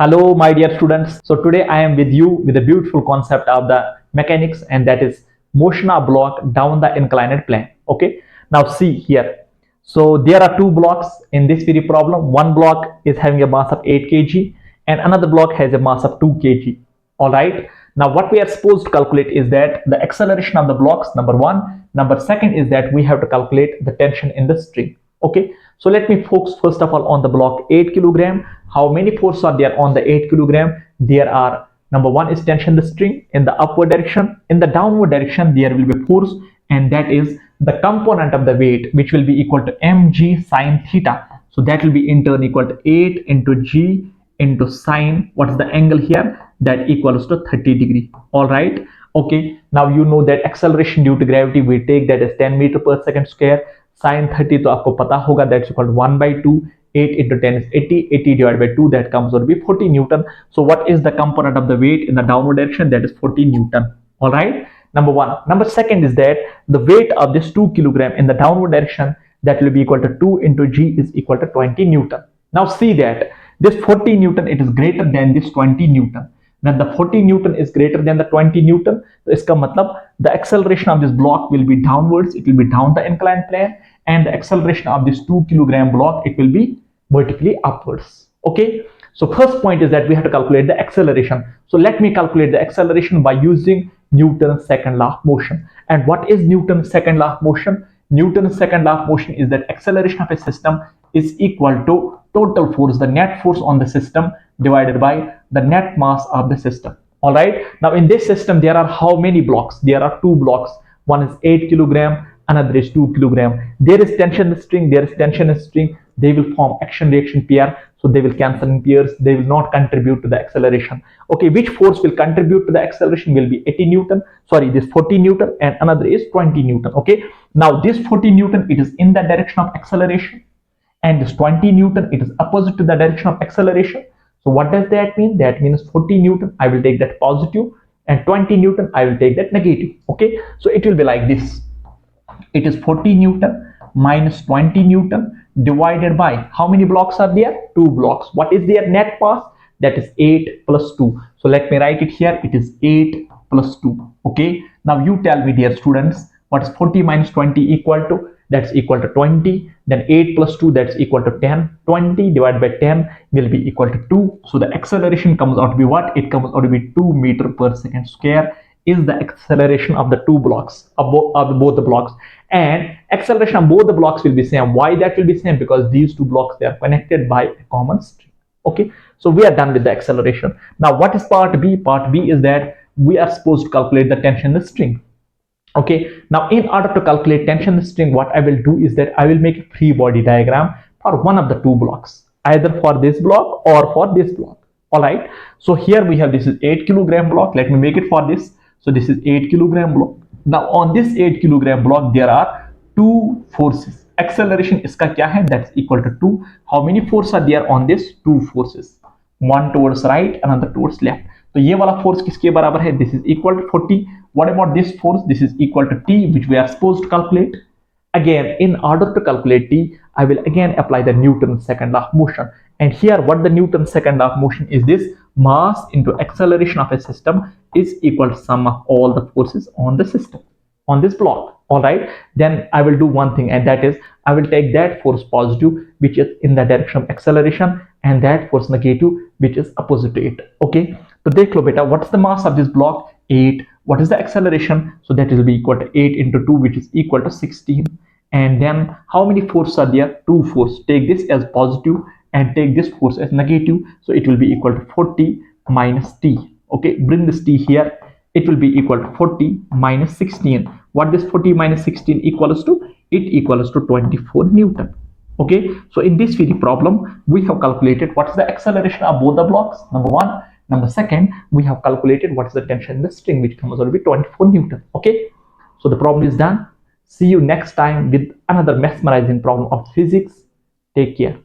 Hello, my dear students. So today I am with you with a beautiful concept of the mechanics, and that is motion of block down the inclined plane. Okay. Now see here. So there are two blocks in this very problem. One block is having a mass of 8 kg and another block has a mass of 2 kg. All right. Now what we are supposed to calculate is that the acceleration of the blocks, number one. Number second is that we have to calculate the tension in the string. Okay. So let me focus first of all on the block 8 kilogram. How many forces are there on the 8 kilogram? There are, number one is tension the string in the upward direction. In the downward direction there will be force, and that is the component of the weight, which will be equal to mg sine theta. So that will be in turn equal to 8 into g into sine, what is the angle here, that equals to 30 degree. All right. Okay, now you know that acceleration due to gravity we take that as 10 meter per second square. Sin 30 तो आपको पता होगा, that's equal to 1/2. 8 into 10 is 80. 80 divided by 2, that comes out to be 40 Newton. So what is the component of the weight in the downward direction? That is 40 Newton. All right. Number one. Number second is that the weight of this 2 kilogram in the downward direction, that will be equal to 2 into g is equal to 20 Newton. Now see that this 40 Newton, it is greater than this 20 Newton. When the 40 Newton is greater than the 20 Newton, तो इसका मतलब the acceleration of this block will be downwards, it will be down the inclined plane, and the acceleration of this 2 kilogram block, it will be vertically upwards. Okay, so first point is that we have to calculate the acceleration. So let me calculate the acceleration by using Newton's second law of motion. And what is Newton's second law of motion? Newton's second law of motion is that acceleration of a system is equal to total force, the net force on the system, divided by the net mass of the system. All right. Now in this system there are how many blocks? There are two blocks. One is 8 kilogram, another is 2 kilogram. There is tension in the string, there is tension in the string. They will form action reaction pair, so they will cancel in pairs. They will not contribute to the acceleration. Okay, which force will contribute to the acceleration will be 80 Newton, sorry, this 40 Newton, and another is 20 Newton. Okay, now this 40 Newton, it is in the direction of acceleration, and this 20 Newton, it is opposite to the direction of acceleration. So what does that mean? That means 40 Newton, I will take that positive, and 20 Newton, I will take that negative. Okay, so it will be like this. It is 40 Newton minus 20 Newton divided by how many blocks are there? Two blocks. What is their net mass? That is 8 plus 2. So let me write it here. It is 8 plus 2. Okay, now you tell me, dear students, what is 40 minus 20 equal to? That's equal to 20. Then 8 plus 2, that's equal to 10. 20 divided by 10 will be equal to 2. So the acceleration comes out to be what? It comes out to be 2 meter per second square is the acceleration of the two blocks, of both the blocks. And acceleration of both the blocks will be same. Why that will be same? Because these two blocks, they are connected by a common string. Okay, so we are done with the acceleration. Now what is part B? Part B is that we are supposed to calculate the tension in the string. Okay, now in order to calculate tension in the string, what I will do is that I will make a free body diagram for one of the two blocks, either for this block or for this block. All right, so here we have, this is 8 kilogram block. Let me make it for this. So this is 8 kilogram block. Now on this 8 kilogram block there are two forces. Acceleration iska kya hai? That's equal to 2. How many forces are there on this? Two forces. One towards right, another towards left. So ये वाला force किसके बराबर है? This is equal to 40. What about this force? This is equal to T, which we are supposed to calculate. Again, in order to calculate T, I will again apply the Newton's second law of motion. And here what the Newton's second law of motion is this: mass into acceleration of a system is equal to sum of all the forces on the system, on this block. All right, then I will do one thing, and that is I will take that force positive, which is in the direction of acceleration, and that force negative, which is opposite to it. Okay, so dekh lo beta, what is the mass of this block? 8. What is the acceleration? So that will be equal to 8 into 2, which is equal to 16. And then how many forces are there? Two forces. Take this as positive and take this force as negative. So it will be equal to 40 minus T. Okay, bring this T here. It will be equal to 40 minus 16. What this 40 minus 16 equals to? It equals to 24 Newton. Okay, so in this very problem, we have calculated what is the acceleration of both the blocks, number one. Number second, we have calculated what is the tension in the string, which comes out to be 24 Newton. Okay, so the problem is done. See you next time with another mesmerizing problem of physics. Take care.